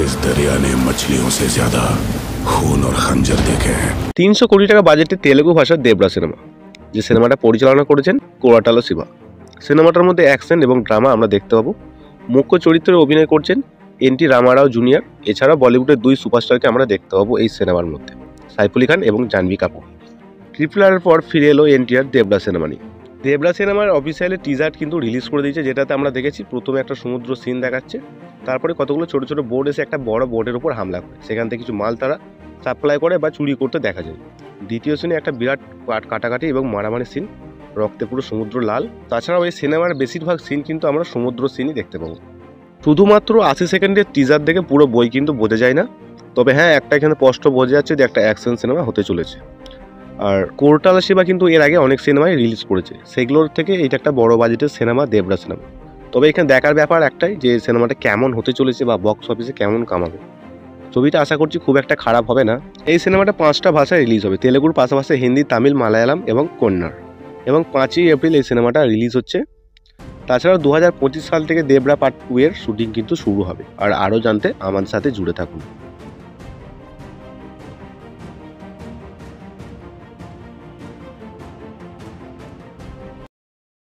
इस दरिया ने मछलियों से ज्यादा खून और खंजर देखे हैं। 300 কোটি টাকা বাজেটে তেলেগু ভাষার দেবরা সিনেমা, যে সিনেমাটা পরিচালনা করেছেন কোরাটালো শিবা। সিনেমাটার মধ্যে অ্যাকশন এবং ড্রামা আমরা দেখতে পাবো। মুখ্য চরিত্রে অভিনয় করছেন এনটি রামারাও জুনিয়র। এছাড়াও বলিউডের 2 সুপারস্টারকে আমরা দেখতে পাবো এই সিনেমার মধ্যে, সাইফ আলি খান এবং জাহ্নবী কাপুর। ট্রিপল আর পর ফিরে এলো এনটিআর দেবরা সিনেমা নিয়ে। দেবরা সিনেমার অফিসিয়ালি টিজার কিন্তু রিলিজ করে দিয়েছে, যেটাতে আমরা দেখেছি প্রথমে একটা সমুদ্র সিন দেখাচ্ছে, তারপরে কতগুলো ছোট ছোট বোর্ড এসে একটা বড় বোর্ডের উপর হামলা করে সেখান থেকে কিছু মাল তারা সাপ্লাই করে বা চুরি করতে দেখা যায়। দ্বিতীয় সিনে একটা বিরাট কাটাকাটি এবং মারামারি সিন, রক্তে পুরো সমুদ্র লাল। তাছাড়াও এই সিনেমার বেশিরভাগ সিন কিন্তু আমরা সমুদ্র সিনই দেখতে পাবো। শুধুমাত্র 80 সেকেন্ডের টিজার দেখে পুরো বই কিন্তু বোঝা যায় না, তবে হ্যাঁ একটা এখানে স্পষ্ট বোঝা যাচ্ছে যে একটা অ্যাকশন সিনেমা হতে চলেছে। আর কোরাটালো শিবা কিন্তু এর আগে অনেক সিনেমায় রিলিজ করেছে, সেগুলোর থেকে এটা একটা বড় বাজেটের সিনেমা দেবরা সিনেমা। তবে এখানে দেখার ব্যাপার একটাই যে সিনেমাটা কেমন হতে চলেছে বা বক্স অফিসে কেমন কামাবে। ছবিটা আশা করছি খুব একটা খারাপ হবে না। এই সিনেমাটা 5টা ভাষায় রিলিজ হবে, তেলেগুর পাশাপাশি হিন্দি, তামিল, মালায়ালাম এবং কন্নড়। এবং 5ই এপ্রিল এই সিনেমাটা রিলিজ হচ্ছে। তাছাড়াও 2025 সাল থেকে দেবরা পার্ট 2 এর শুটিং কিন্তু শুরু হবে। আর আরও জানতে আমার সাথে জুড়ে থাকুন।